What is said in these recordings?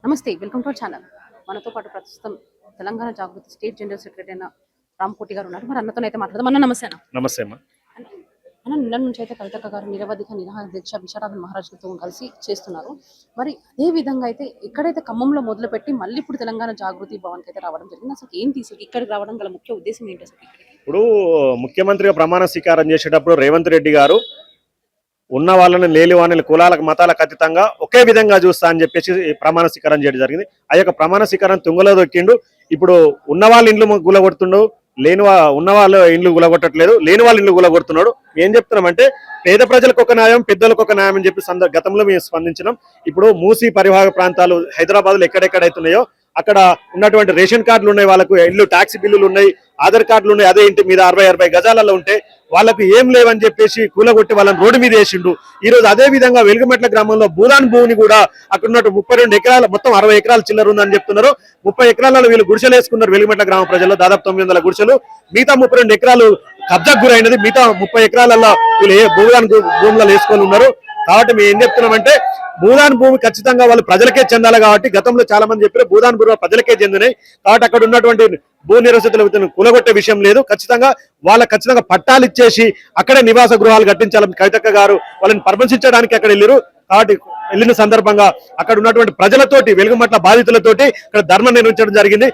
నమస్తే, welcome to our channel. మనతో పాటు ప్రస్తుతం తెలంగాణ జాగృతి స్టేట్ జనరల్ సెక్రటరీ అయిన రామకోటి గారు ఉన్నారు. మరి అన్నతో అయితే మాట్లాడదాం. అన్న నమస్తే. అన్న నమస్తే అమ్మా. అన్న నిన్న నుంచి అయితే కవితక్క గారు నిరవధిక నిరాహార దీక్ష విశారాధన మహారాజులతో కలిసి చేస్తున్నారు. మరి అదే విధంగా అయితే ఎక్కడైతే ఖమ్మంలో మొదలుపెట్టి మళ్ళీ ఇప్పుడు తెలంగాణ జాగృతి భవన్కి అయితే రావడం జరిగింది. అసలు ఏం తీసుకు ఇక్కడికి రావడం గల ముఖ్య ఉద్దేశం ఏంటి అసలు? ఇప్పుడు ముఖ్యమంత్రిగా ప్రమాణ స్వీకారం చేసేటప్పుడు రేవంత్ రెడ్డి గారు ఉన్న వాళ్ళని లేని వాళ్ళని కులాలకు మతాలకు అతీతంగా ఒకే విధంగా చూస్తా అని చెప్పేసి ప్రమాణ స్వీకారం చేయడం జరిగింది. ఆ యొక్క ప్రమాణ స్వీకారం తుంగలో దొక్కిండు. ఇప్పుడు ఉన్న వాళ్ళ ఇండ్లు గులగొడుతుండు, ఉన్న వాళ్ళ ఇండ్లు గులగొట్టట్లేదు, లేని వాళ్ళ ఇండ్లు గులగొడుతున్నాడు. ఏం చెప్తున్నామంటే పేద ప్రజలకు ఒక న్యాయం, పెద్దలకు ఒక న్యాయం అని చెప్పి గతంలో మేము స్పందించినాం. ఇప్పుడు మూసీ పరివాహక ప్రాంతాలు హైదరాబాద్లో ఎక్కడెక్కడైతున్నాయో అక్కడ ఉన్నటువంటి రేషన్ కార్డులు ఉన్నాయి, వాళ్ళకు ఇల్లు ట్యాక్సీ బిల్లులు ఉన్నాయి, ఆధార్ కార్డులు ఉన్నాయి. అదే ఇంటి మీద 60 గజాలలో ఉంటే వాళ్ళకు ఏం లేవని చెప్పేసి కూలగొట్టి వాళ్ళని రోడ్డు మీద వేసిండు. ఈ రోజు అదే విధంగా వెలుగుమెట్ల గ్రామంలో భూదాన్ భూమిని కూడా అక్కడ ఉన్నట్టు 32 ఎకరాలు, మొత్తం 60 ఎకరాల చిల్లర ఉందని చెప్తున్నారు. 30 ఎకరాలలో వీళ్ళు గుడిసెలు వేసుకున్నారు. వెలుగుమెట్ల గ్రామ ప్రజల్లో దాదాపు 900 గుడిసెలు. మిగతా 32 ఎకరాలు కబ్జాకు గురైనది. మిగతా 30 ఎకరాలలో వీళ్ళు భూదాన్ భూములలో వేసుకొని ఉన్నారు. కాబట్టి మేము ఏం చెప్తున్నామంటే భూదాన్ భూమి ఖచ్చితంగా వాళ్ళు ప్రజలకే చెందాలి. కాబట్టి గతంలో చాలా మంది చెప్పారు భూదాన్ భూమి ప్రజలకే చెందినాయి. కాబట్టి అక్కడ ఉన్నటువంటి భూ నిరసితులు కూలగొట్టే విషయం లేదు. ఖచ్చితంగా ఖచ్చితంగా పట్టాలు ఇచ్చేసి అక్కడే నివాస గృహాలు కట్టించాలని కవితక్క గారు వాళ్ళని పరామర్శించడానికి అక్కడ వెళ్ళారు. కాబట్టి వెళ్ళిన సందర్భంగా అక్కడ ఉన్నటువంటి ప్రజలతోటి, వెలుగుమట్ల బాధితులతోటి అక్కడ ధర్నా నిర్వహించడం జరిగింది.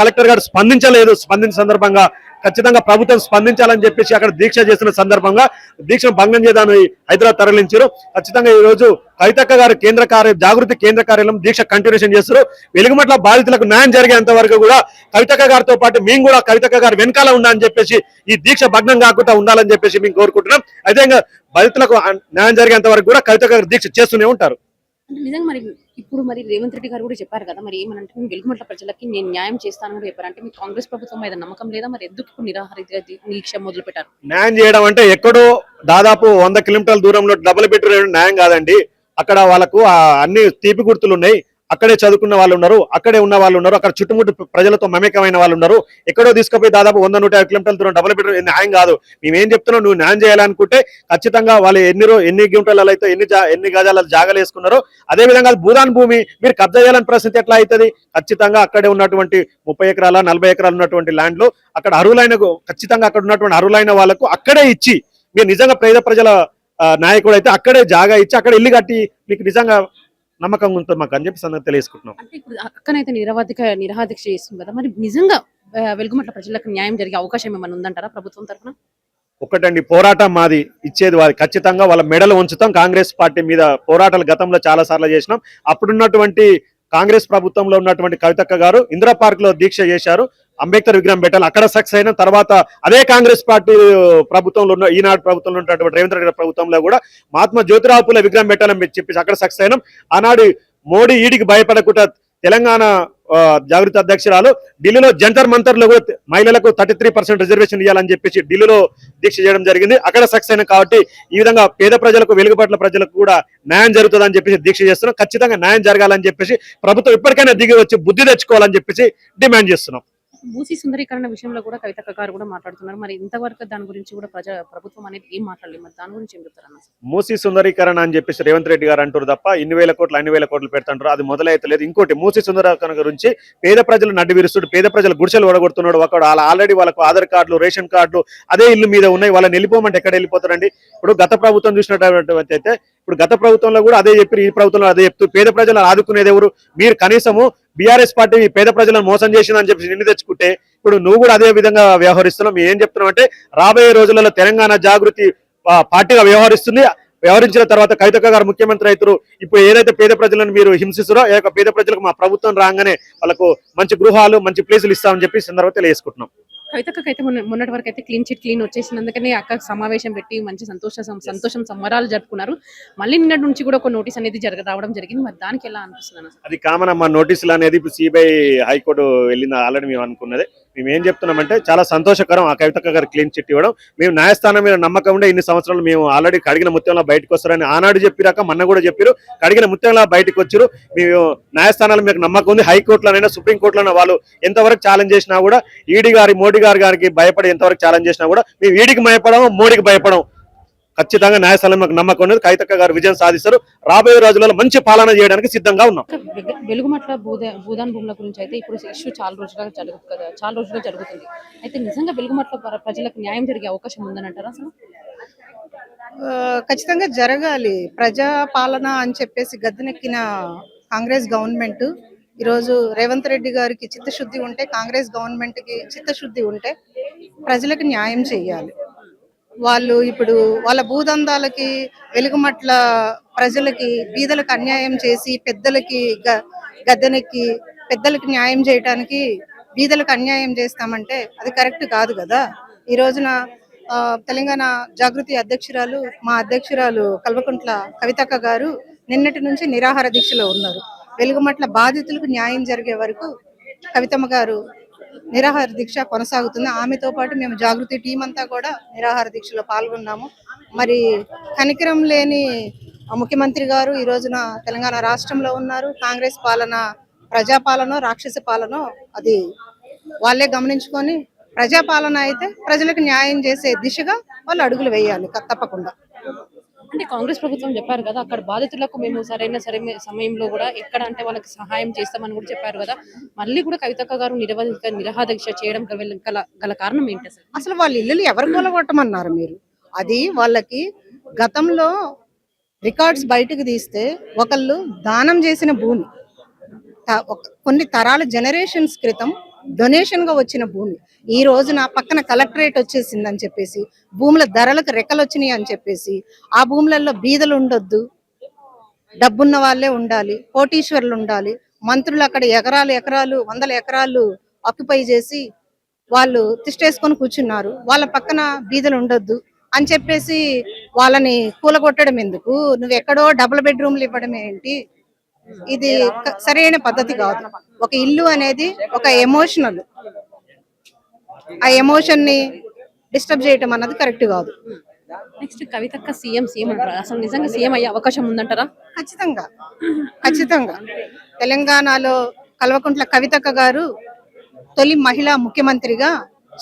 కలెక్టర్ గారు స్పందించలేదు. స్పందించిన సందర్భంగా ఖచ్చితంగా ప్రభుత్వం స్పందించాలని చెప్పేసి అక్కడ దీక్ష చేస్తున్న సందర్భంగా దీక్షను భంగం చేయడానికి హైదరాబాద్ తరలించారు. ఖచ్చితంగా ఈ రోజు కవితక్క గారు జాగృతి కేంద్ర కార్యాలయం దీక్ష కంటిన్యూషన్ చేస్తారు. వెలుగుమట్ల బాధితులకు న్యాయం జరిగేంత వరకు కూడా కవితక్క గారితో పాటు మేము కూడా కవితక్క గారు వెనకాల ఉండాలని చెప్పేసి, ఈ దీక్ష భగ్నం కాకుండా ఉండాలని చెప్పేసి మేము కోరుకుంటున్నాం. అయితే బాధితులకు న్యాయం జరిగేంత వరకు కూడా కవితక్క గారు దీక్ష చేస్తూనే ఉంటారు. నిజంగా మరి ఇప్పుడు రేవంత్ రెడ్డి గారు కూడా చెప్పారు కదా, మరి ఏమనంటే వెలుగుమట్ల ప్రజలకి నేను న్యాయం చేస్తాను కూడా చెప్పారు. అంటే మీ కాంగ్రెస్ ప్రభుత్వం మీద నమ్మకం లేదా? మరి ఎందుకు నిరాహార దీక్ష మొదలు పెట్టారు? న్యాయం చేయడం అంటే ఎక్కడో దాదాపు 100 కిలోమీటర్ల దూరంలో డబుల్ బెడ్రూమ్ న్యాయం కాదండి. అక్కడ వాళ్ళకు అన్ని తీపి గుర్తులు ఉన్నాయి. అక్కడే చదువుకున్న వాళ్ళు ఉన్నారు, అక్కడే ఉన్న వాళ్ళు ఉన్నారు, అక్కడ చుట్టుముట్టు ప్రజలతో మమేకమైన వాళ్ళు ఉన్నారు. ఎక్కడో తీసుకుపోయి దాదాపు 100-150 కిలోమీటర్ల దూరం డబుల్ బెడ్రూమ్ న్యాయం కాదు. మేమేం చెప్తున్నాం, నువ్వు న్యాయం చేయాలనుకుంటే ఖచ్చితంగా వాళ్ళు ఎన్ని కిలోమీటర్లలో అయితే ఎన్ని గజాల జాగాలు వేసుకున్నారో అదే విధంగా భూదాన్ భూమి మీరు కబ్జా చేయాలని పరిస్థితి ఎట్లా అవుతుంది? ఖచ్చితంగా అక్కడే ఉన్నటువంటి 30 ఎకరాల 40 ఎకరాలు ఉన్నటువంటి ల్యాండ్లు అక్కడ ఖచ్చితంగా అక్కడ ఉన్నటువంటి అర్హులైన వాళ్ళకు అక్కడే ఇచ్చి, మీరు నిజంగా పేద ప్రజల నాయకుడు అయితే అక్కడే జాగా ఇచ్చి అక్కడ ఇల్లు కట్టి మీకు నిజంగా నమ్మకంగా ఉంటుంది మాకు అని చెప్పి సంగతి తెలియజేసుకుంటున్నాం. అంటే ఇప్పుడు అక్కనైతే నిరాహార దీక్ష చేస్తుంది కదా, మరి నిజంగా వెలుగుమట్ల ప్రజలకు న్యాయం జరిగే అవకాశం ఏమైనా ఉందంటారా ప్రభుత్వం తరఫున? ఒకటండి, పోరాటం మాది, ఇచ్చేది వారి. ఖచ్చితంగా వాళ్ళ మెడలు ఉంచుతాం. కాంగ్రెస్ పార్టీ మీద పోరాటాలు గతంలో చాలా సార్లు చేసినాం. అప్పుడున్నటువంటి కాంగ్రెస్ ప్రభుత్వంలో ఉన్నటువంటి కవితక్క గారు ఇందిరా పార్క్ లో దీక్ష చేశారు. అంబేద్కర్ విగ్రహం పెట్టాలి, అక్కడ సక్సెస్ అయిన తర్వాత అదే కాంగ్రెస్ పార్టీ ప్రభుత్వంలో ఉన్న ఈనాడు ప్రభుత్వంలో ఉన్నటువంటి రేవంత్ రెడ్డి ప్రభుత్వంలో కూడా మహాత్మా జ్యోతిరావు పూలే విగ్రహం పెట్టాలని చెప్పేసి అక్కడ సక్సెస్ అయినాం. ఆనాడు మోడీ ఈడికి భయపడకుండా తెలంగాణ జాగృతి అధ్యక్షురాలు ఢిల్లీలో జంతర్ మంతర్లో కూడా మహిళలకు 33% రిజర్వేషన్ ఇవ్వాలని చెప్పేసి ఢిల్లీలో దీక్ష చేయడం జరిగింది. అక్కడ సక్సెస్ అయినా కాబట్టి ఈ విధంగా పేద ప్రజలకు, వెలుగుపట్ల ప్రజలకు కూడా న్యాయం జరుగుతుందని చెప్పేసి దీక్ష చేస్తున్నాం. ఖచ్చితంగా న్యాయం జరగాలని చెప్పేసి ప్రభుత్వం ఇప్పటికైనా దిగి వచ్చి బుద్ధి తెచ్చుకోవాలని చెప్పేసి డిమాండ్ చేస్తున్నాం. మూసీ సుందరీకరణ విషయంలో కూడా కవితక్క గారు కూడా మాట్లాడుతున్నారు. మరి ఇంతవరకు దాని గురించి కూడా ప్రభుత్వం అనేది ఏం మాట్లాడలేదు. మరి దాని గురించి ఏం చెప్తారన్న? మూసీ సుందరీకరణ అని చెప్పేసి రేవంత్ రెడ్డి గారు అంటారు తప్ప ఇన్ని వేల కోట్లు పెడుతుంటారు, అది మొదలైతలేదు. ఇంకోటి, మూసీ సుందరీకరణ గురించి పేద ప్రజలు నడ్డి విరుస్తుడు, పేద ప్రజలు గుడిసెలు ఓడగొడుతున్నాడు. ఒకడు ఆల్రెడీ వాళ్ళకు ఆధార్ కార్డులు, రేషన్ కార్డులు అదే ఇల్లు మీద ఉన్నాయి. వాళ్ళని వెళ్ళిపోమంటే ఎక్కడ వెళ్ళిపోతారండి? ఇప్పుడు గత ప్రభుత్వం చూసినటువంటి అయితే ఇప్పుడు గత ప్రభుత్వంలో కూడా అదే చెప్పి, ఈ ప్రభుత్వంలో అదే చెప్తూ పేద ప్రజలను ఆదుకునేది ఎవరు? మీరు కనీసము బీఆర్ఎస్ పార్టీ పేద ప్రజలను మోసం చేసిందని చెప్పి నిన్ను తెచ్చుకుంటే ఇప్పుడు నువ్వు కూడా అదే విధంగా వ్యవహరిస్తున్నావు. ఏం చెప్తున్నావు అంటే రాబోయే రోజులలో తెలంగాణ జాగృతి పార్టీగా వ్యవహరించిన తర్వాత కవితక్క గారు ముఖ్యమంత్రి అవుతారు. ఇప్పుడు ఏదైతే పేద ప్రజలను మీరు హింసిస్తారో పేద ప్రజలకు మా ప్రభుత్వం రాగానే వాళ్ళకు మంచి గృహాలు, మంచి ప్లేసులు ఇస్తామని చెప్పి సందర్భంగా తెలియజేసుకుంటున్నాం. కవితక్క అయితే మొన్నటి వరకు అయితే క్లీన్ వచ్చేసినందుకనే అక్క సమావేశం పెట్టి మంచి సంతోషం సంబరాలు జరుపుకున్నారు. మళ్ళీ నిన్నటి నుంచి కూడా ఒక నోటీస్ అనేది రావడం జరిగింది. మరి దానికి ఎలా అనిపిస్తుంది? అది కామన్ అమ్మా. నోటీసులు అనేది ఇప్పుడు సిబిఐ హైకోర్టు వెళ్ళింది ఆల్రెడీ. మేము అనుకున్నది, మేము ఏం చెప్తున్నామంటే చాలా సంతోషకరం ఆ కవితక్క గారు క్లీన్ చిట్ ఇవ్వడం. మేము న్యాయస్థానం మీద నమ్మకం ఉండే ఇన్ని సంవత్సరాలు మేము ఆల్రెడీ కడిగిన ముత్యంలో బయటకు వస్తారని ఆనాడు చెప్పిరాక మొన్న కూడా చెప్పారు. కడిగిన ముత్యంలో బయటకు వచ్చారు. మేము న్యాయస్థానాలు మీకు నమ్మకం ఉంది. హైకోర్టులోనైనా సుప్రీంకోర్టులోనైనా వాళ్ళు ఎంతవరకు ఛాలెంజ్ చేసినా కూడా, ఈడీ గారి మోడీ గారికి భయపడి ఎంతవరకు ఛాలెంజ్ చేసినా కూడా మేము ఈడీకి భయపడము, మోడీకి భయపడము. ఖచ్చితంగా న్యాయస్థానంలో నమ్మకం ఉన్నది. కవితక్క గారు విజయం సాధిస్తారు. రాబోయే రోజులలో మంచి పాలన చేయడానికి సిద్ధంగా ఉన్నాం. వెలుగుమట్ల భూదాన్ భూముల గురించి అయితే ఇప్పుడు ఇష్యూ చాలా రోజులుగా జరుగుతుంది. అయితే నిజంగా వెలుగుమట్ల ప్రజలకు న్యాయం జరిగే అవకాశం ఉందని అంటారా అసలు? ఖచ్చితంగా జరగాలి. ప్రజా పాలన అని చెప్పేసి గద్దెనెక్కిన కాంగ్రెస్ గవర్నమెంట్ ఈరోజు రేవంత్ రెడ్డి గారికి చిత్తశుద్ధి ఉంటే, కాంగ్రెస్ గవర్నమెంట్కి చిత్తశుద్ధి ఉంటే ప్రజలకు న్యాయం చేయాలి. వాళ్ళు ఇప్పుడు వాళ్ళ భూదందాలకి, వెలుగుమట్ల ప్రజలకి, బీదలకు అన్యాయం చేసి పెద్దలకి గద్దెనెక్కి పెద్దలకి న్యాయం చేయటానికి బీదలకు అన్యాయం చేస్తామంటే అది కరెక్ట్ కాదు కదా. ఈ రోజున తెలంగాణ జాగృతి అధ్యక్షురాలు, మా అధ్యక్షురాలు కల్వకుంట్ల కవితక్క గారు నిన్నటి నుంచి నిరాహార దీక్షలో ఉన్నారు. వెలుగుమట్ల బాధితులకు న్యాయం జరిగే వరకు కవితమ్మ గారు నిరాహార దీక్ష కొనసాగుతుంది. ఆమెతో పాటు మేము జాగృతి టీం అంతా కూడా నిరాహార దీక్షలో పాల్గొన్నాము. మరి కనికరం లేని ముఖ్యమంత్రి గారు ఈ రోజున తెలంగాణ రాష్ట్రంలో ఉన్నారు. కాంగ్రెస్ పాలన ప్రజాపాలన, రాక్షస పాలన అది వాళ్ళే గమనించుకొని ప్రజాపాలన అయితే ప్రజలకు న్యాయం చేసే దిశగా వాళ్ళు అడుగులు వేయాలి తప్పకుండా. అంటే కాంగ్రెస్ ప్రభుత్వం చెప్పారు కదా, అక్కడ బాధితులకు మేము సరైన సమయంలో కూడా ఎక్కడ అంటే వాళ్ళకి సహాయం చేస్తామని కూడా చెప్పారు కదా. మళ్ళీ కూడా కవితక్క గారు నిరాహార దీక్ష చేయడం గల కారణం ఏంటి అసలు? అసలు వాళ్ళ ఇల్లులు ఎవరు కూలగొట్టమన్నారు మీరు? అది వాళ్ళకి గతంలో రికార్డ్స్ బయటకు తీస్తే ఒకళ్ళు దానం చేసిన భూమి, కొన్ని తరాల జనరేషన్స్ క్రితం డొనేషన్ గా వచ్చిన భూమి ఈ రోజున పక్కన కలెక్టరేట్ వచ్చేసిందని చెప్పేసి, భూముల ధరలకు రెక్కలు వచ్చినాయి అని చెప్పేసి, ఆ భూములలో బీదలు ఉండొద్దు, డబ్బున్న వాళ్ళే ఉండాలి, కోటీశ్వర్లు ఉండాలి, మంత్రులు అక్కడ ఎకరాలు వందల ఎకరాలు ఆక్యుపై చేసి వాళ్ళు తిష్టేసుకొని కూర్చున్నారు, వాళ్ళ పక్కన బీదలు ఉండొద్దు అని చెప్పేసి వాళ్ళని కూలగొట్టడం ఎందుకు? నువ్వు ఎక్కడో డబుల్ బెడ్రూమ్లు ఇవ్వడం ఏంటి? ఇది సరైన పద్ధతి కాదు. ఒక ఇల్లు అనేది ఒక ఎమోషనల్, ఆ ఎమోషన్ ని డిస్టర్బ్ చేయటం అన్నది కరెక్ట్ కాదు. నెక్స్ట్ కవితక్క సీఎం అంటారా? అసలు నిజంగా సీఎం అయ్యే అవకాశం ఉందంటారా? ఖచ్చితంగా తెలంగాణలో కల్వకుంట్ల కవితక్క గారు తొలి మహిళా ముఖ్యమంత్రిగా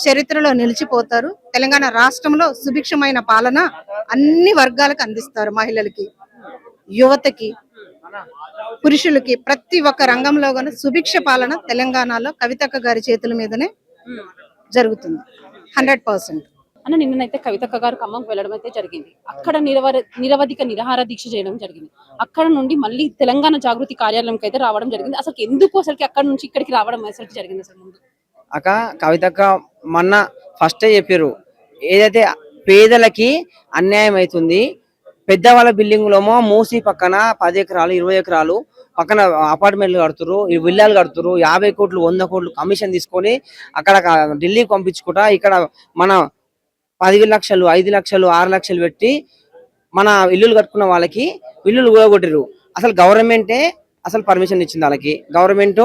చరిత్రలో నిలిచిపోతారు. తెలంగాణ రాష్ట్రంలో సుభిక్షమైన పాలన అన్ని వర్గాలకు అందిస్తారు. మహిళలకి, యువతకి, పురుషులకి, ప్రతి ఒక్క రంగంలో కూడా సుభిక్ష పాలన తెలంగాణలో కవితక్క గారి చేతుల మీదనే జరుగుతుంది 100%. అన్న నిన్ననైతే కవితక్క గారు ఖమ్మంకి వెళ్ళడం అయితే జరిగింది. అక్కడ నిరవధిక నిరాహార దీక్ష చేయడం జరిగింది. అక్కడ నుండి మళ్ళీ తెలంగాణ జాగృతి కార్యాలయంకి అయితే రావడం జరిగింది. అసలు ఎందుకు అసలు అక్కడ నుంచి ఇక్కడికి రావడం అసలు జరిగింది? అసలు ముందు కవితక్క మొన్న ఫస్ట్ చెప్పారు, ఏదైతే పేదలకి అన్యాయం అవుతుంది, పెద్దవాళ్ళ బిల్డింగ్ లోమో మూసి పక్కన 10 ఎకరాలు 20 ఎకరాలు పక్కన అపార్ట్మెంట్లు కడుతురు, విల్లాలు కడుతురు, 50 కోట్లు 100 కోట్లు కమిషన్ తీసుకొని అక్కడ ఢిల్లీకి పంపించుకుంటా ఇక్కడ మన 10 లక్షలు 5 లక్షలు 6 లక్షలు పెట్టి మన ఇల్లులు కట్టుకున్న వాళ్ళకి ఇల్లులు కూడగొట్టిరు. అసలు గవర్నమెంటే అసలు పర్మిషన్ ఇచ్చింది వాళ్ళకి. గవర్నమెంట్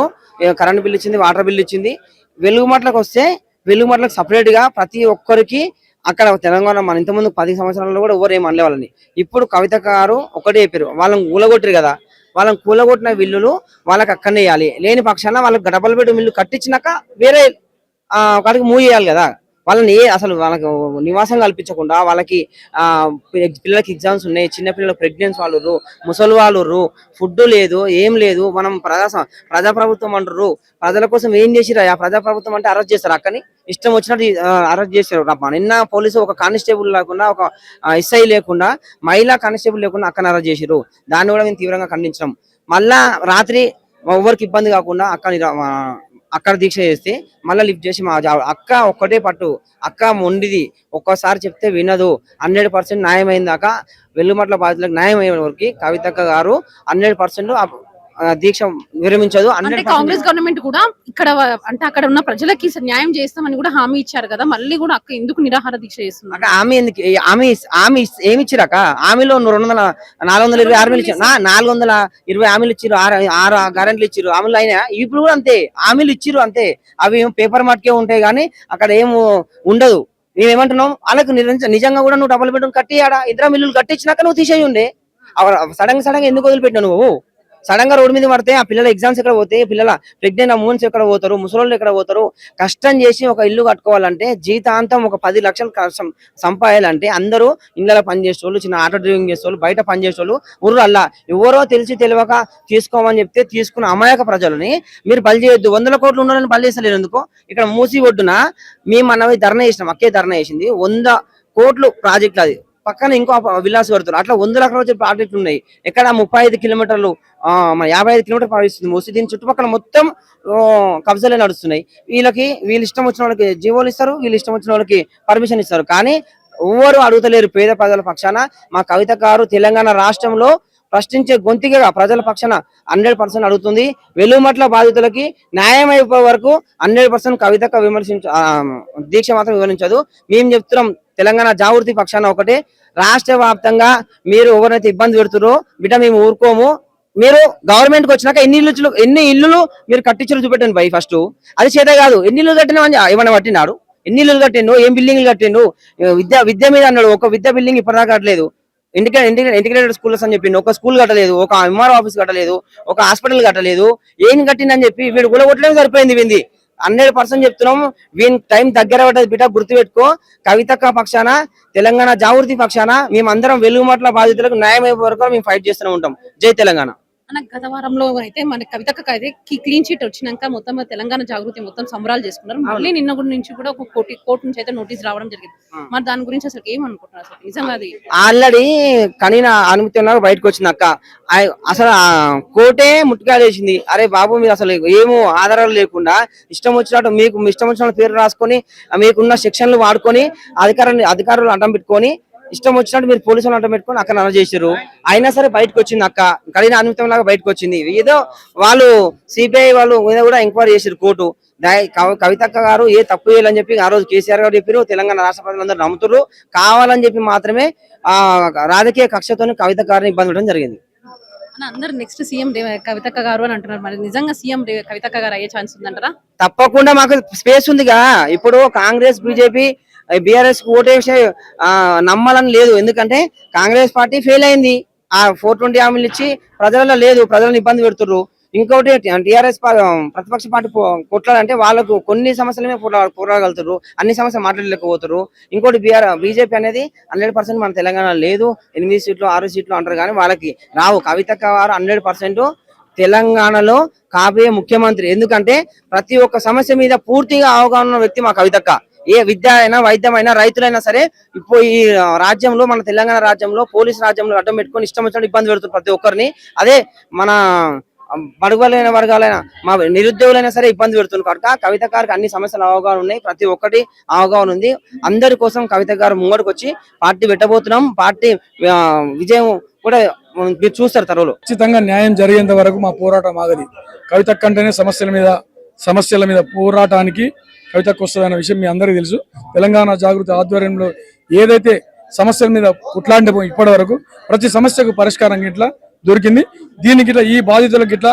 కరెంట్ బిల్ ఇచ్చింది, వాటర్ బిల్ ఇచ్చింది. వెలుగుమట్లకు వస్తే వెలుగుమట్లకు సపరేట్ గా ప్రతి ఒక్కరికి అక్కడ తెలంగాణ మన ఇంతకుముందు 10 సంవత్సరాలలో కూడా ఎవరు ఏం అనలే వాళ్ళని. ఇప్పుడు కవితక్క గారు ఒకటే చెప్పారు, వాళ్ళని కూలగొట్టారు కదా, వాళ్ళని కూలగొట్టిన బిల్లులు వాళ్ళకి అక్కడనే వేయాలి. లేని పక్షాన వాళ్ళకి డబల్ బెడ్ ఇల్లు కట్టించినాక వేరే ఒకటికి మూవ్ చేయాలి కదా. వాళ్ళని అసలు వాళ్ళకి నివాసం కల్పించకుండా వాళ్ళకి పిల్లలకి ఎగ్జామ్స్ ఉన్నాయి, చిన్న పిల్లలకు ప్రెగ్నెన్సీ వాళ్ళు, ముసలి వాళ్ళు, ఫుడ్ లేదు, ఏం లేదు. మనం ప్రజాప్రభుత్వం అంటారు, ప్రజల కోసం ఏం చేసిరా? ప్రజాప్రభుత్వం అంటే అరెస్ట్ చేస్తారు, అక్కని ఇష్టం వచ్చినట్టు అరెస్ట్ చేశారు. నిన్న పోలీసు ఒక కానిస్టేబుల్ లేకుండా, ఒక ఎస్ఐ లేకుండా, మహిళా కానిస్టేబుల్ లేకుండా అక్కని అరెస్ట్ చేశారు. దాన్ని కూడా మేము తీవ్రంగా ఖండించాం. మళ్ళా రాత్రి ఎవరికి ఇబ్బంది కాకుండా అక్కడ దీక్ష చేస్తే మళ్ళీ లిఫ్ట్ చేసి మా అక్క ఒక్కటే పట్టు, అక్క మొండిది, ఒక్కసారి చెప్తే వినదు. 100% న్యాయమైన దాకా వెల్లుమట్ల బాధితులకు న్యాయం అయ్యే వరకు కవితక్క గారు 100% దీక్ష విరమించదు. అంటే కాంగ్రెస్ గవర్నమెంట్ కూడా ఇక్కడ అంటే అక్కడ ఉన్న ప్రజలకి న్యాయం చేస్తామని కూడా హామీ ఇచ్చారు కదా, మళ్ళీ కూడా అక్క ఎందుకు నిరాహార దీక్ష చేస్తున్నారు? ఆమె ఎందుకు ఆమె ఏమి ఇచ్చిరాక? ఆమెలో 420 హామీలు ఇచ్చారు, 420 హామీలు ఇచ్చారు, 6 గ్యారెంటీలు ఇచ్చారు. ఆమెలు అయినా ఇప్పుడు కూడా అంతే హామీలు ఇచ్చిరు అంతే. అవి పేపర్ మట్కే ఉంటాయి కానీ అక్కడ ఏం ఉండదు. మేమేమంటున్నాం, వాళ్ళకు నిజంగా కూడా నువ్వు డబుల్ బెడ్రూమ్ కట్టియాడా, ఇద్దరు మిల్లులు కట్టించినాక నువ్వు తీసేయి ఉండే. సడన్ గా ఎందుకు వదిలిపెట్టినావు నువ్వు? సడన్ గా రోడ్డు మీద పడితే ఆ పిల్లల ఎగ్జామ్స్ ఎక్కడ పోతాయి, పిల్లల ప్రెగ్నెంట్ ఉమెన్స్ ఎక్కడ పోతారు, ముసలోళ్ళు ఎక్కడ పోతారు? కష్టం చేసి ఒక ఇల్లు కట్టుకోవాలంటే జీతాంతం ఒక 10 లక్షలు సంపాదాలంటే అందరూ ఇళ్ళలో పని చేసేవాళ్ళు, చిన్న ఆటో డ్రైవింగ్ చేసేవాళ్ళు, బయట పని చేసేవాళ్ళు ఊర్లల్లా ఎవరో తెలిసి తెలియక తీసుకోమని చెప్తే తీసుకున్న అమాయక ప్రజలని మీరు బలి చేయొద్దు. 100 కోట్లు ఉండాలని బలి చేస్తలేరు ఎందుకు? ఇక్కడ మూసి ఒడ్డున మేము అన్నవి ధర్నా చేసినాం, అక్కే ధర్నా చేసింది. 100 కోట్లు ప్రాజెక్టులు, అది పక్కన ఇంకో విలాస్ కడుతున్నారు. అట్లా 100 లక్షల వచ్చే ప్రాజెక్టులు ఉన్నాయి. ఎక్కడ 35 కిలోమీటర్లు 55 కిలోమీటర్ ప్రవేశిస్తుంది మూసి. దీని చుట్టుపక్కల మొత్తం కబ్జాలే నడుస్తున్నాయి. వీళ్ళు ఇష్టం వచ్చిన వాళ్ళకి జీవోలు ఇస్తారు, వీళ్ళు ఇష్టం వచ్చిన వాళ్ళకి పర్మిషన్ ఇస్తారు. కానీ ఎవరు అడుగుతలేరు పేద ప్రజల పక్షాన. మా కవిత గారు తెలంగాణ రాష్ట్రంలో ప్రశ్నించే గొంతుగా ప్రజల పక్షాన 100% అడుగుతుంది. వెలుగుమట్ల బాధితులకి న్యాయం అయిపోయే వరకు 100% కవితక్క దీక్ష మాత్రం వివరించదు. మేము చెప్తున్నాం తెలంగాణ జాగృతి పక్షాన ఒకటే, రాష్ట్ర వ్యాప్తంగా మీరు ఎవరైతే ఇబ్బంది పెడుతురో బిడ్డ మేము ఊరుకోము. మీరు గవర్నమెంట్ కి వచ్చినాక ఎన్ని ఇల్లులు మీరు కట్టించారు చూపెట్టండి బై. ఫస్ట్ అది చేత కాదు. ఎన్ని ఇల్లు కట్టినా ఏమన్నా పట్టినాడు? ఎన్ని ఇల్లు కట్టిండు? ఏం బిల్డింగ్లు కట్టిండు? విద్య మీద అన్నాడు. ఒక విద్యా బిల్డింగ్ ఇప్పటిదాకా కట్టలేదు. ఇంటిగ్రేటెడ్ స్కూల్స్ అని చెప్పిండు. ఒక స్కూల్ కట్టలేదు, ఒక ఎంఆర్ఓ ఆఫీస్ కట్టలేదు, ఒక హాస్పిటల్ కట్టలేదు. ఏం కట్టిందని చెప్పి వీడు గులగొట్టలేదు సరిపోయింది. వింది 100% చెప్తున్నాం. వీని టైం దగ్గర పడ్డది బిడ్డ, గుర్తుపెట్టుకో. కవితక్క పక్షాన, తెలంగాణ జాగృతి పక్షాన మేమందరం వెలుగుమట్ల బాధితులకు న్యాయం అయ్యే వరకు మేము ఫైట్ చేస్తూనే ఉంటాం. జై తెలంగాణ. అన్న గత వారంలో అయితే మన కవితకు అయితే క్లీన్ చీట్ వచ్చినాక మొత్తం తెలంగాణ జాగృతి మొత్తం సంబరాలు చేసుకున్నారు. మళ్ళీ నిన్న నుంచి కూడా ఒక కోర్టు నుంచి అయితే నోటీస్ రావడం జరిగింది. మరి దాని గురించి అసలు ఏమనుకుంటున్నారు? అసలు నిజంగా అది ఆల్రెడీ కనీన అనుమతి ఉన్నా బయటకు వచ్చింది అక్క. అసలు కోర్టే ముట్టుకాయలు వేసింది. అరే బాబు మీరు అసలు ఏమో ఆధారాలు లేకుండా ఇష్టం వచ్చినట్టు మీకు ఇష్టం వచ్చిన పేరు రాసుకొని మీకున్న సెక్షన్లు వాడుకొని అధికారులు అడ్డం పెట్టుకొని ఇష్టం వచ్చినట్టు మీరు పోలీసులు అడ్డం పెట్టుకొని అక్కడ అరెస్ట్ చేశారు. అయినా సరే బయటకు వచ్చింది అక్క. కఠిన అనుమతి లాగా బయటకు వచ్చింది. ఏదో వాళ్ళు సిబిఐ వాళ్ళు కూడా ఎంక్వైరీ చేశారు కోర్టు. కవితక్క గారు ఏ తప్పు చేయాలని చెప్పి ఆ రోజు కేసీఆర్ గారు చెప్పారు. తెలంగాణ రాష్ట్ర ప్రజలందరూ నమ్ముతున్నారు. కావాలని చెప్పి మాత్రమే రాజకీయ కక్షతో కవితక్క గారిని ఇబ్బంది పెట్టడం జరిగింది. అందరు నెక్స్ట్ సీఎం కవితక్క గారు అని అంటున్నారు. మరి నిజంగా సీఎం కవితక్క గారు అయ్యే ఛాన్స్ ఉందంటారా? తప్పకుండా మాకు స్పేస్ ఉందిగా. ఇప్పుడు కాంగ్రెస్, బీజేపీ, బీఆర్ఎస్ ఓటేసి నమ్మాలని లేదు. ఎందుకంటే కాంగ్రెస్ పార్టీ ఫెయిల్ అయింది. ఆ 420 హామీలు ఇచ్చి ప్రజలలో లేదు, ప్రజలను ఇబ్బంది పెడుతున్నారు. ఇంకోటి టీఆర్ఎస్ ప్రతిపక్ష పార్టీ కొట్లాడంటే వాళ్ళకు కొన్ని సమస్యలమే పోరాడగలుగుతారు, అన్ని సమస్యలు మాట్లాడలేకపోతారు. ఇంకోటి బీజేపీ అనేది 100% మన తెలంగాణ లేదు. 8 సీట్లు 6 సీట్లు అంటారు కానీ వాళ్ళకి రావు. కవితక్క వారు 100% తెలంగాణలో కాబోయే ముఖ్యమంత్రి. ఎందుకంటే ప్రతి ఒక్క సమస్య మీద పూర్తిగా అవగాహన ఉన్న వ్యక్తి మా కవితక్క. ఏ విద్య అయినా, వైద్యం అయినా, రైతులైనా సరే ఇప్పుడు ఈ రాజ్యంలో, మన తెలంగాణ రాజ్యంలో పోలీస్ రాజ్యంలో అడ్డం పెట్టుకొని ఇష్టం వచ్చినట్టు ఇబ్బంది పెడుతున్నారు ప్రతి ఒక్కరిని. అదే మన బడుగులైన వర్గాలైన మా నిరుద్యోగులైనా సరే ఇబ్బంది పెడుతున్నారు. కనుక కవిత గారికి అన్ని సమస్యలు అవగాహన ఉన్నాయి, ప్రతి ఒక్కటి అవగాహన ఉంది. అందరి కోసం కవిత గారు ముంగడికి వచ్చి పార్టీ పెట్టబోతున్నాం. పార్టీ విజయం కూడా మీరు చూస్తారు త్వరలో. ఖచ్చితంగా న్యాయం జరిగేంత వరకు మా పోరాటం ఆగది. కవితక్క అంటేనే సమస్యల మీద పోరాటానికి కవితకు వస్తుందన్న విషయం మీ అందరికీ తెలుసు. తెలంగాణ జాగృతి ఆధ్వర్యంలో ఏదైతే సమస్యల మీద కొట్లాంటి ఇప్పటి వరకు ప్రతి సమస్యకు పరిష్కారం గిట్లా దొరికింది. దీనికి గిట్లా ఈ బాధితులకు గిట్లా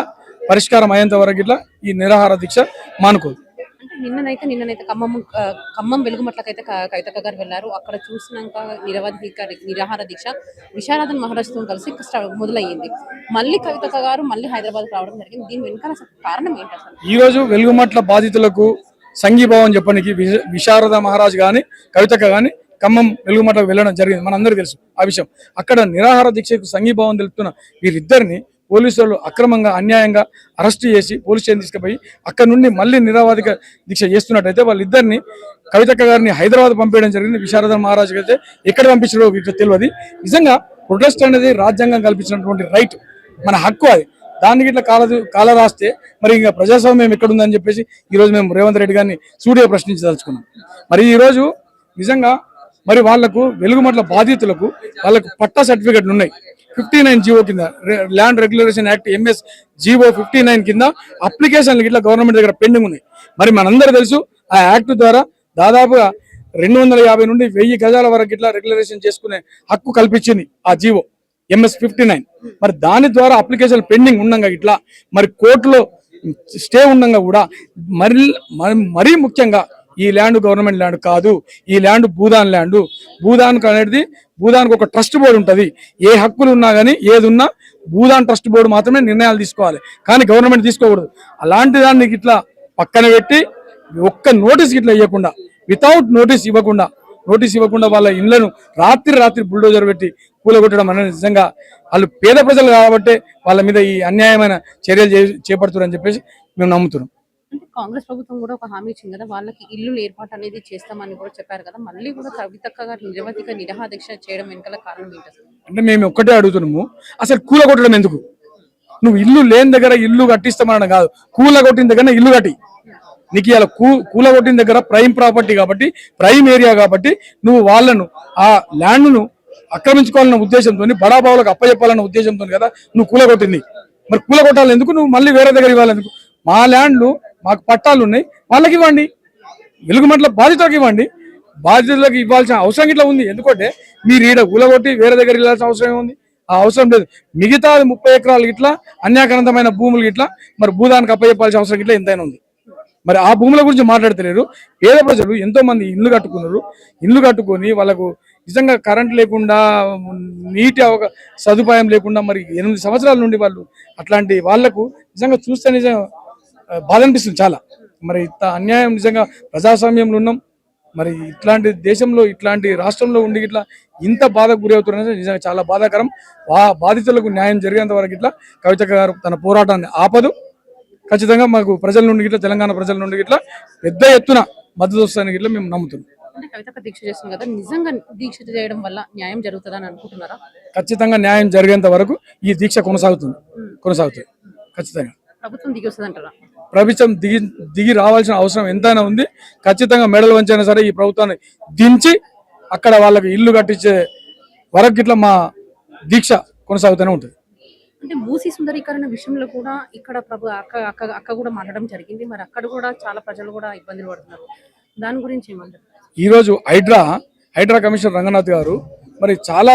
పరిష్కారం అయ్యేంత వరకు గిట్లా ఈ నిరాహార దీక్ష మానుకోదు. నిన్ననైతే ఖమ్మం వెలుగుమట్లకైతే కవితక్క గారు వెళ్ళారు. అక్కడ చూసినాక నిరాహార దీక్ష విశారదన్ మహారాజ్తో కలిసి మొదలయ్యింది. మళ్ళీ కవితక్క గారు మళ్ళీ హైదరాబాద్ రావడం జరిగింది. దీని వెనకాల కారణం ఏంటి అసలు? ఈ రోజు వెలుగుమట్ల బాధితులకు సంఘీభావం చెప్పడానికి విశారద మహారాజ్ గాని, కవితక్క గాని ఖమ్మం వెలుగుమట్లకు వెళ్ళడం జరిగింది. మనందరికీ తెలుసు ఆ విషయం. అక్కడ నిరాహార దీక్షకు సంఘీభావం తెలుపుతున్న వీరిద్దరిని పోలీసులు అక్రమంగా, అన్యాయంగా అరెస్ట్ చేసి పోలీస్ స్టేషన్ తీసుకుపోయి అక్కడ నుండి మళ్ళీ నిరావాదిక దీక్ష చేస్తున్నట్టయితే వాళ్ళిద్దరిని, కవితక్క గారిని హైదరాబాద్ పంపించడం జరిగింది. విశారద మహారాజ్ అయితే ఎక్కడ పంపించడో తెలియదు. నిజంగా ప్రొటెస్ట్ అనేది రాజ్యాంగం కల్పించినటువంటి రైట్, మన హక్కు. అది దానికి ఇట్లా కాల రాస్తే మరి ఇంకా ప్రజాస్వామ్యం ఎక్కడుందని చెప్పేసి ఈరోజు మేము రేవంత్ రెడ్డి గారిని సూటిగా ప్రశ్నించదలుచుకున్నాం. మరి ఈరోజు నిజంగా మరి వాళ్లకు వెలుగుమట్ల బాధితులకు వాళ్ళకు పట్టా సర్టిఫికెట్లు ఉన్నాయి. 59 జీవో కింద, land regulation act MS GO 59 కింద అప్లికేషన్లు ఇట్లా గవర్నమెంట్ దగ్గర పెండింగ్ ఉన్నాయి. మరి మనందరూ తెలుసు ఆ యాక్ట్ ద్వారా దాదాపుగా 250 నుండి 1000 గజాల వరకు ఇట్లా రెగ్యులరేషన్ చేసుకునే హక్కు కల్పించింది ఆ జీవో MS 59. మరి దాని ద్వారా అప్లికేషన్ పెండింగ్ ఉండగా ఇట్లా మరి కోర్టులో స్టే ఉండగా కూడా మరీ ముఖ్యంగా ఈ ల్యాండ్ గవర్నమెంట్ ల్యాండ్ కాదు, ఈ ల్యాండ్ భూదాన్ ల్యాండ్. భూదాన్ అనేది భూదానికి ఒక ట్రస్ట్ బోర్డు ఉంటుంది. ఏ హక్కులు ఉన్నా కానీ ఏది ఉన్నా భూదాన్ ట్రస్ట్ బోర్డు మాత్రమే నిర్ణయాలు తీసుకోవాలి, కానీ గవర్నమెంట్ తీసుకోకూడదు. అలాంటి దాన్ని ఇట్లా పక్కన పెట్టి ఒక్క నోటీస్ ఇట్లా ఇవ్వకుండా, వితౌట్ నోటీస్ ఇవ్వకుండా వాళ్ళ ఇళ్లను రాత్రి బుల్డోజర్ పెట్టి కూలగొట్టడం అనేది నిజంగా వాళ్ళు పేద ప్రజలు కాబట్టి వాళ్ళ మీద ఈ అన్యాయమైన చర్యలు చేపడుతున్నారని చెప్పేసి మేము నమ్ముతున్నాం. అంటే కాంగ్రెస్ ప్రభుత్వం కూడా ఒక హామీ ఇచ్చింది కదా, వాళ్ళకి ఇల్లు ఏర్పాటు అనేది చేస్తామని కూడా చెప్పారు కదా, మళ్ళీ కూడా కవితక్క గారు నిరవధిక నిరాహాదీక్ష చేయడం వెనకాల కారణం ఏంటి అసలు? అంటే మేము ఒక్కటే అడుగుతున్నాము, అసలు కూలగొట్టడం ఎందుకు? నువ్వు ఇల్లు లేని దగ్గర ఇల్లు కట్టిస్తామనడం కాదు, కూలగొట్టిన దగ్గర ఇల్లు కట్టి. నీకు ఇలా కూలగొట్టిన దగ్గర ప్రైమ్ ప్రాపర్టీ కాబట్టి, ప్రైమ్ ఏరియా కాబట్టి నువ్వు వాళ్ళను ఆ ల్యాండ్ను ఆక్రమించుకోవాలన్న ఉద్దేశంతో, బడాబావులకు అప్పచెప్పాలన్న ఉద్దేశంతో కదా నువ్వు కూలగొట్టింది. మరి కూలగొట్టాలి ఎందుకు? నువ్వు మళ్ళీ వేరే దగ్గర ఇవ్వాలి ఎందుకు? మా ల్యాండ్లు మాకు పట్టాలు ఉన్నాయి, వాళ్ళకి ఇవ్వండి. వెలుగుమట్ల బాధితులకు ఇవ్వండి. బాధితులకు ఇవ్వాల్సిన అవసరం ఇట్లా ఉంది. ఎందుకంటే మీరు ఈడ కూలగొట్టి వేరే దగ్గర ఇవ్వాల్సిన అవసరం ఏముంది? ఆ అవసరం లేదు. మిగతా 30 ఎకరాలు ఇట్లా అన్యాక్రాంతమైన భూములు ఇట్లా మరి భూదానికి అప్పచెప్పాల్సిన అవసరం ఇట్లా ఎంతైనా ఉంది. మరి ఆ భూముల గురించి మాట్లాడతలేరు. పేద ప్రజలు ఎంతో మంది ఇల్లు కట్టుకున్నారు. ఇల్లు కట్టుకొని వాళ్ళకు నిజంగా కరెంట్ లేకుండా, నీటి సదుపాయం లేకుండా మరి 8 సంవత్సరాల నుండి వాళ్ళు అట్లాంటి వాళ్లకు నిజంగా చూస్తే నిజంగా బాధ అనిపిస్తుంది చాలా. మరి ఇంత అన్యాయం నిజంగా ప్రజాస్వామ్యంలో ఉన్నాం, మరి ఇట్లాంటి దేశంలో ఇట్లాంటి రాష్ట్రంలో ఉండి ఇట్లా ఇంత బాధకు గురి అవుతున్నది నిజంగా చాలా బాధాకరం. బాధితులకు న్యాయం జరిగేంత వరకు ఇట్లా కవితక్క గారు తన పోరాటాన్ని ఆపదు. ఖచ్చితంగా మాకు ప్రజల నుండి ఇట్లా, తెలంగాణ ప్రజల నుండి ఇట్లా పెద్ద ఎత్తున మద్దతు వస్తానికి ఇట్లా మేము నమ్ముతున్నాం. అంటే కవితక్క దీక్ష చేస్తుంది కదా, నిజంగా దీక్ష చేయడం వల్ల న్యాయం జరుగుతుందని అనుకుంటున్నారా? ఖచ్చితంగా న్యాయం జరిగేంత వరకు ఈ దీక్ష కొనసాగుతుంది ఖచ్చితంగా. ప్రభుత్వం దిగి వస్తుంది అంటారా? ప్రభుత్వం దిగి రావాల్సిన అవసరం ఎంతైనా ఉంది. ఖచ్చితంగా మెడలు వంచైనా సరే ఈ ప్రభుత్వాన్ని దించి అక్కడ వాళ్ళకి ఇల్లు కట్టించే వరకు ఇట్లా మా దీక్ష కొనసాగుతూనే ఉంటుంది. అంటే మూసీ సుందరీకరణ విషయంలో కూడా ఇక్కడ అక్క కూడా మాట్లాడడం జరిగింది. మరి అక్కడ కూడా చాలా ప్రజలు కూడా ఇబ్బందులు పడుతున్నారు. దాని గురించి ఏమంటారు? ఈ రోజు హైడ్రా కమిషనర్ రంగనాథ్ గారు మరి చాలా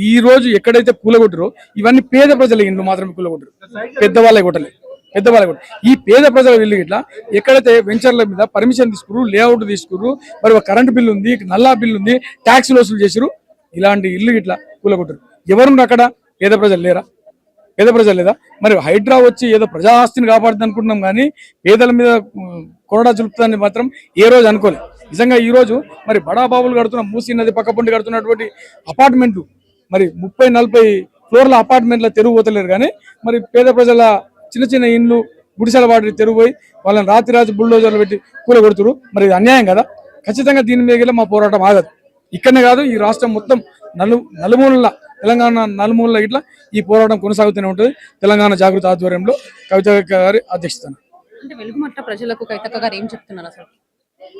ఈ రోజు ఎక్కడైతే కూలగొట్టరో ఇవన్నీ పేద ప్రజల ఇల్లు మాత్రమే కూలగొట్టరు, పెద్దవాళ్ళే కొట్టలేదు. ఈ పేద ప్రజల ఇల్లు ఇట్లా ఎక్కడైతే వెంచర్ల మీద పర్మిషన్ తీసుకురు, లేఅవుట్ తీసుకురు, మరి కరెంట్ బిల్లు ఉంది, నల్లా బిల్లు ఉంది, ట్యాక్సులు వసూలు చేసిరు, ఇలాంటి ఇల్లు ఇట్లా కూలగొట్టరు. ఎవరున్నారు అక్కడ? పేద ప్రజలు లేరా? పేద ప్రజలు లేదా? మరి హైడ్రా వచ్చి ఏదో ప్రజా ఆస్తిని కాపాడుతుంది అనుకుంటున్నాం, కానీ పేదల మీద కొరడా చులుపుతాన్ని మాత్రం ఏ రోజు అనుకోలేదు. నిజంగా ఈ రోజు మరి బడాబాబులు కడుతున్న, మూసీ నది పక్కపొంటి కడుతున్నటువంటి అపార్ట్మెంట్లు, మరి 30-40 ఫ్లోర్ల అపార్ట్మెంట్ల తెరువు పోతలేరు, కానీ మరి పేద ప్రజల చిన్న ఇండ్లు గుడిసెల వాటి తెరువు పోయి వాళ్ళని రాత్రి బుల్డోజర్లు పెట్టి కూలగొడుతురు. మరి ఇది అన్యాయం కదా. ఖచ్చితంగా దీని మీద మా పోరాటం ఆగదు. ఇక్కడనే కాదు, ఈ రాష్ట్రం మొత్తం నలుమూలల, తెలంగాణ నలుమూలల ఇట్లా ఈ పోరాటం కొనసాగుతూనే ఉంటుంది. తెలంగాణ జాగృతి ఆధ్వర్యంలో కవితక్క గారి అధ్యక్షతన. అంటే వెలుగుమట్ల ప్రజలకు కవితక్క గారు ఏం చెప్తున్నారు అసలు?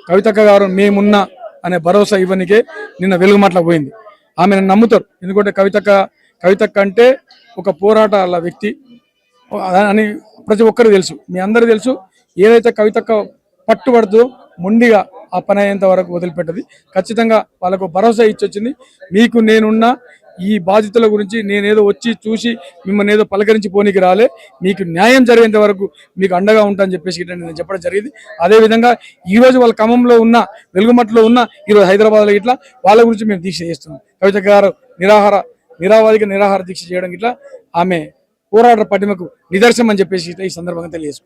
కవితక్క గారు మేమున్నా అనే భరోసా ఇవ్వనికే నిన్న వెలుగుమట్లకు పోయింది. ఆమెను నమ్ముతారు. ఎందుకంటే కవితక్క అంటే ఒక పోరాటాల వ్యక్తి అని ప్రతి ఒక్కరు తెలుసు, మీ అందరూ తెలుసు. ఏదైతే కవితక్క పట్టుబడుతుందో మొండిగా ఆ పని అయ్యేంత వరకు వదిలిపెట్టది. ఖచ్చితంగా వాళ్ళకు భరోసా ఇచ్చొచ్చింది. మీకు నేనున్నా, ఈ బాధితుల గురించి నేనేదో వచ్చి చూసి మిమ్మల్ని ఏదో పలకరించి పోనీకి రాలే, మీకు న్యాయం జరిగేంత వరకు మీకు అండగా ఉంటా అని చెప్పేసి నేను చెప్పడం జరిగింది. అదేవిధంగా ఈరోజు వాళ్ళ ఖమ్మంలో ఉన్న, వెలుగుమట్లో ఉన్న, ఈరోజు హైదరాబాద్లో ఇట్లా వాళ్ళ గురించి మేము దీక్ష చేస్తున్నాం. కవితక్క గారు నిరాహార దీక్ష చేయడం ఇట్లా ఆమె పోరాట పటిమకు నిదర్శనం అని చెప్పేసి ఈ సందర్భంగా తెలియజేసుకుంటాం.